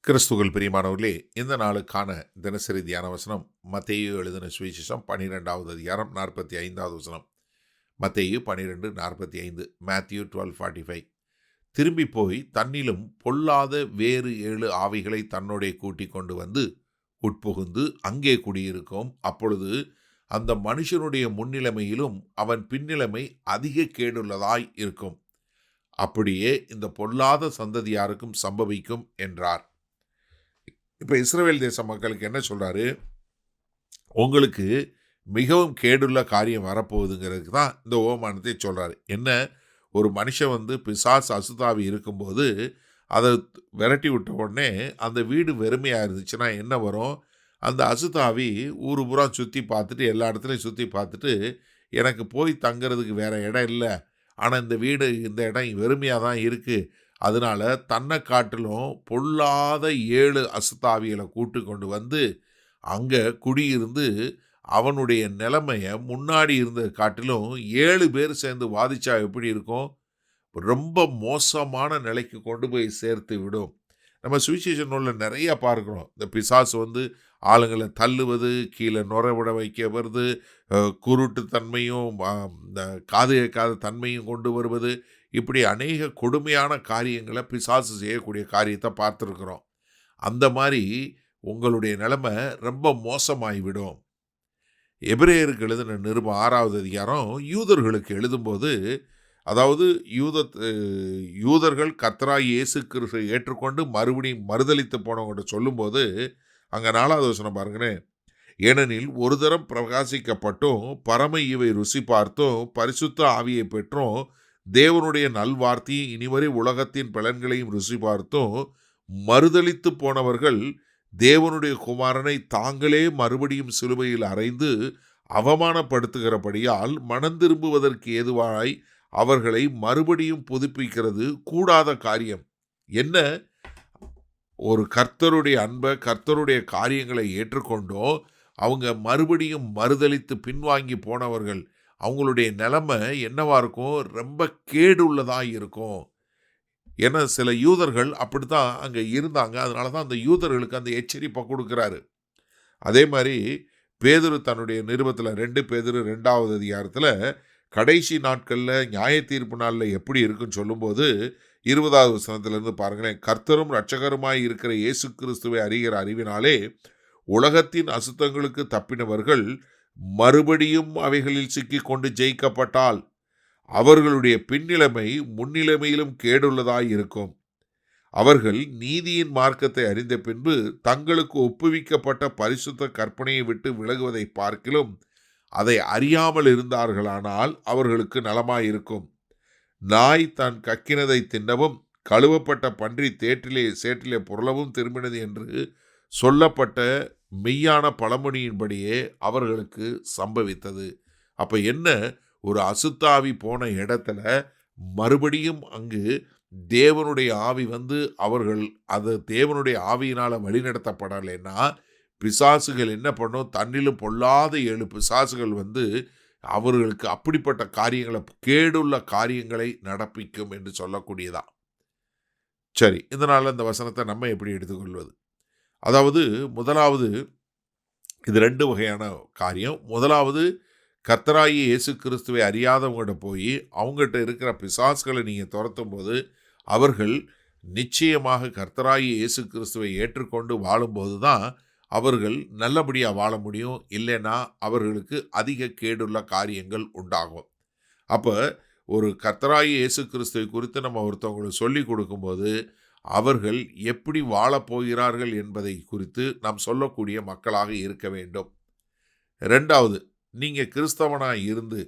கிறிஸ்துவுக்குள் பிரியமானவர்களே, இந்த நாளுக்கான தினசரி தியான வசனம் மத்தேயு எழுதின சுவிசேஷம் 12வது அதிகாரம் 45வது வசனம். மத்தேயு 12:45, மேத்யூ 12:45. திரும்பி போய் தன்னிலும் பொல்லாத வேறு 7 ஆவிகளை தன்னோடே கூட்டிக் கொண்டு வந்து உட்புகுந்து அங்கே குடியிருக்கும். அப்பொழுது அந்த மனுஷனுடைய முன்னிலைமையிலும் அவன் பின்னிலைமை அதிக கேடுள்ளதாய் இருக்கும். அப்படியே இந்த பொல்லாத சந்ததியாருக்கும் சம்பவிக்கும் என்றார். இப்போ இஸ்ரவேல் தேச மக்களுக்கு என்ன சொல்றாரு? உங்களுக்கு மிகவும் கேடுள்ள காரியம் வரப்போகுதுங்கிறதுக்கு தான் இந்த ஓமானத்தை சொல்றாரு. என்ன, ஒரு மனுஷன் பிசாசு அசுத்தாவி இருக்கும்போது அதை விரட்டி விட்ட உடனே அந்த வீடு வெறுமையாக இருந்துச்சுன்னா என்ன வரும்? அந்த அசுத்தாவி ஊர் பூரா சுற்றி பார்த்துட்டு, எல்லா இடத்துலையும் சுற்றி பார்த்துட்டு, எனக்கு போய் தங்கிறதுக்கு வேற இடம் இல்லை, ஆனால் இந்த இடம் வெறுமையாக தான் இருக்குது, அதனால தன்னை காட்டிலும் பொல்லாத 7 அசுத்தாவிகளை கூட்டு கொண்டு வந்து அங்கே குடியிருந்து அவனுடைய நிலைமையை முன்னாடி இருந்த காட்டிலும் 7 பேர் சேர்ந்து வாதிச்சா எப்படி இருக்கும்? ரொம்ப மோசமான நிலைக்கு கொண்டு போய் சேர்த்து விடும். நம்ம சுவிசேஷ நூலில் நிறைய பார்க்குறோம். இந்த பிசாசு ஆளுங்களை தள்ளுவது, கீழே நுர விட வைக்க வருது, குருட்டு தன்மையும் இந்த காது கேட்காத தன்மையும் கொண்டு வருவது, இப்படி அநேக கொடுமையான காரியங்களை பிசாசு செய்யக்கூடிய காரியத்தை பார்த்துருக்குறோம். அந்த மாதிரி உங்களுடைய நிலைமை ரொம்ப மோசமாகிவிடும். எபிரேயருக்கு எழுதின நிருபம் 6வது அதிகாரம் யூதர்களுக்கு எழுதும்போது, அதாவது யூதர்கள் கர்த்தராகிய இயேசு கிறிஸ்துவை ஏற்றுக்கொண்டு மறுபடியும் மறுதலித்து போனவங்கள்ட்ட சொல்லும்போது, அங்கே 4வது வசனம் பாருங்களேன். ஏனெனில் ஒரு தரம் பிரகாசிக்கப்பட்டும் பரம ஈவை ருசி பார்த்தும் பரிசுத்த ஆவியை பெற்றும் தேவனுடைய நல்வார்த்தையும் இனிவரை உலகத்தின் பலன்களையும் ருசி பார்த்தும் மறுதலித்து போனவர்கள் தேவனுடைய குமாரனை தாங்களே மறுபடியும் சிலுவையில் அறைந்து அவமானப்படுத்துகிறபடியால் மனம் திரும்புவதற்கு ஏதுவாய் அவர்களை மறுபடியும் புதுப்பிக்கிறது கூடாத காரியம். என்ன, ஒரு கர்த்தருடைய அன்பை, கர்த்தருடைய காரியங்களை ஏற்றுக்கொண்டோ அவங்க மறுபடியும் மறுதலித்து பின்வாங்கி போனவர்கள், அவங்களுடைய நிலைமை என்னவா இருக்கும்? ரொம்ப கேடுள்ளதாக இருக்கும். ஏன்னா சில யூதர்கள் அப்படித்தான் அங்கே இருந்தாங்க. அதனால தான் அந்த யூதர்களுக்கு அந்த எச்சரிப்பை கொடுக்குறாரு. அதே மாதிரி பேதுரு தன்னுடைய நிருபத்தில் 2 பேதுரு 2வது அதிகாரத்தில் கடைசி நாட்களில் நியாய தீர்ப்பு நாளில் எப்படி இருக்குன்னு சொல்லும்போது 20வது வசனத்திலிருந்து பாருங்களேன். கர்த்தரும் இரட்சகருமாய் இருக்கிற இயேசு கிறிஸ்துவை அறிகிற அறிவினாலே உலகத்தின் அசுத்தங்களுக்கு தப்பினவர்கள் மறுபடியும் அவைகளில் சிக்கி கொண்டு ஜெயிக்கப்பட்டால் அவர்களுடைய பின்னிலைமை முன்னிலைமையிலும் கேடுள்ளதாய் இருக்கும். அவர்கள் நீதியின் மார்க்கத்தை அறிந்த பின்பு தங்களுக்கு ஒப்புவிக்கப்பட்ட பரிசுத்த கற்பனையை விட்டு விலகுவதை பார்க்கிலும் அதை அறியாமல் இருந்தார்களானால் அவர்களுக்கு நலமாயிருக்கும். நாய் தான் கக்கினதை தின்னவும் கழுவப்பட்ட பன்றி சேற்றிலே புரளவும் திரும்பினது என்று சொல்லப்பட்ட மெய்யான பழமொழியின்படியே அவர்களுக்கு சம்பவித்தது. அப்போ என்ன, ஒரு அசுத்தாவி போன இடத்துல மறுபடியும் அங்கு தேவனுடைய ஆவி அவர்கள் அது தேவனுடைய ஆவியினால் வழிநடத்தப்படலைன்னா பிசாசுகள் என்ன பண்ணும்? தன்னிலும் பொல்லாத 7 பிசாசுகள் அவர்களுக்கு அப்படிப்பட்ட காரியங்களை, கேடுள்ள காரியங்களை நடப்பிக்கும் என்று சொல்லக்கூடியதா. சரி, இதனால் இந்த வசனத்தை நம்ம எப்படி எடுத்துக்கொள்வது? அதாவது முதலாவது, இது 2 வகையான காரியம். முதலாவது, கர்த்தராகிய இயேசு கிறிஸ்துவை அறியாதவங்கள்ட்ட போய் அவங்ககிட்ட இருக்கிற பிசாசுகளை நீங்கள் துரத்தும் போது அவர்கள் நிச்சயமாக கர்த்தராகிய இயேசு கிறிஸ்துவை ஏற்றுக்கொண்டு வாழும்போது தான் அவர்கள் நல்லபடியாக வாழ முடியும். இல்லைன்னா அவர்களுக்கு அதிக கேடுள்ள காரியங்கள் உண்டாகும். அப்போ ஒரு கர்த்தராகிய இயேசு கிறிஸ்துவை குறித்து நம்ம ஒருத்தவங்களுக்கு சொல்லி கொடுக்கும்போது அவர்கள் எப்படி வாழப்போகிறார்கள் என்பதை குறித்து நாம் சொல்லக்கூடிய மக்களாக இருக்க வேண்டும். 2வது, நீங்கள் கிறிஸ்தவனாக இருந்து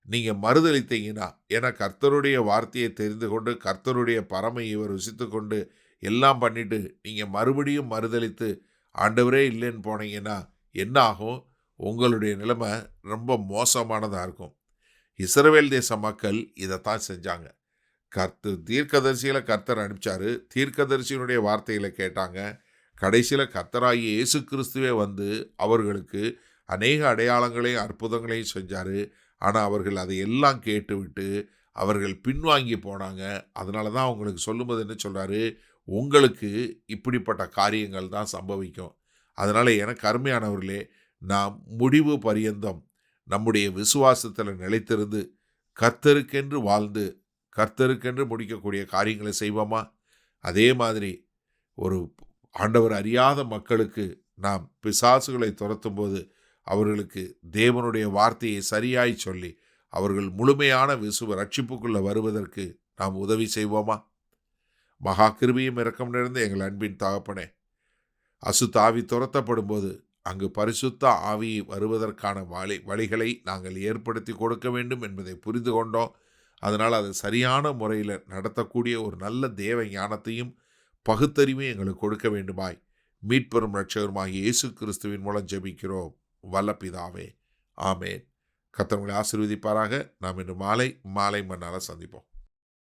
நீங்கள் மறுதலித்தீங்கன்னா, ஏன்னா கர்த்தருடைய வார்த்தையை தெரிந்து கொண்டு கர்த்தருடைய பரமை இவர் ருசித்து கொண்டு எல்லாம் பண்ணிட்டு நீங்கள் மறுபடியும் மறுதலித்து ஆண்டவரே இல்லைன்னு போனீங்கன்னா என்ன ஆகும்? உங்களுடைய நிலைமை ரொம்ப மோசமானதாக இருக்கும். இஸ்ரவேல் தேச மக்கள் இதைத்தான் செஞ்சாங்க. தீர்க்கதரிசியில் கர்த்தர் அனுப்பிச்சாரு. தீர்க்கதரிசியினுடைய வார்த்தைகளை கேட்டாங்க. கடைசியில் கர்த்தராகிய இயேசு கிறிஸ்துவே அவர்களுக்கு அநேக அடையாளங்களையும் அற்புதங்களையும் செஞ்சார். ஆனால் அவர்கள் அதை எல்லாம் கேட்டுவிட்டு அவர்கள் பின்வாங்கி போனாங்க. அதனால தான் அவங்களுக்கு சொல்லும்போது என்ன சொல்கிறாரு? உங்களுக்கு இப்படிப்பட்ட காரியங்கள் தான் சம்பவிக்கும். அதனால் எனக்கு அருமையானவர்களே, நாம் முடிவு பரியந்தம் நம்முடைய விசுவாசத்தில் நிலைத்திருந்து கர்த்தருக்கென்று வாழ்ந்து கர்த்தருக்கென்று முடிக்கக்கூடிய காரியங்களை செய்வோமா? அதே மாதிரி ஒரு ஆண்டவர் அறியாத மக்களுக்கு நாம் பிசாசுகளை துரத்தும்போது அவர்களுக்கு தேவனுடைய வார்த்தையை சரியாய் சொல்லி அவர்கள் முழுமையான ரட்சிப்புக்குள்ள வருவதற்கு நாம் உதவி செய்வோமா? மகா கிருபையும் இரக்கம் நிறைந்த எங்கள் அன்பின் தகப்பனே, அசுத்த ஆவி துரத்தப்படும் போது அங்கு பரிசுத்த ஆவி வருவதற்கான வழிகளை நாங்கள் ஏற்படுத்தி கொடுக்க வேண்டும் என்பதை புரிந்து கொண்டோம். அதனால் அது சரியான முறையில் நடத்தக்கூடிய ஒரு நல்ல தேவ ஞானத்தையும் பகுத்தறிவையும் எங்களுக்கு கொடுக்க வேண்டுமாய் மீட்பெரும் இரட்சகருமாகிய இயேசு கிறிஸ்துவின் மூலம் ஜெபிக்கிறோம் வல்ல பிதாவே, ஆமேன். கர்த்தர் உங்களை ஆசீர்வதிப்பாராக. நாம் இன்று மாலை மன்னால சந்திப்போம்.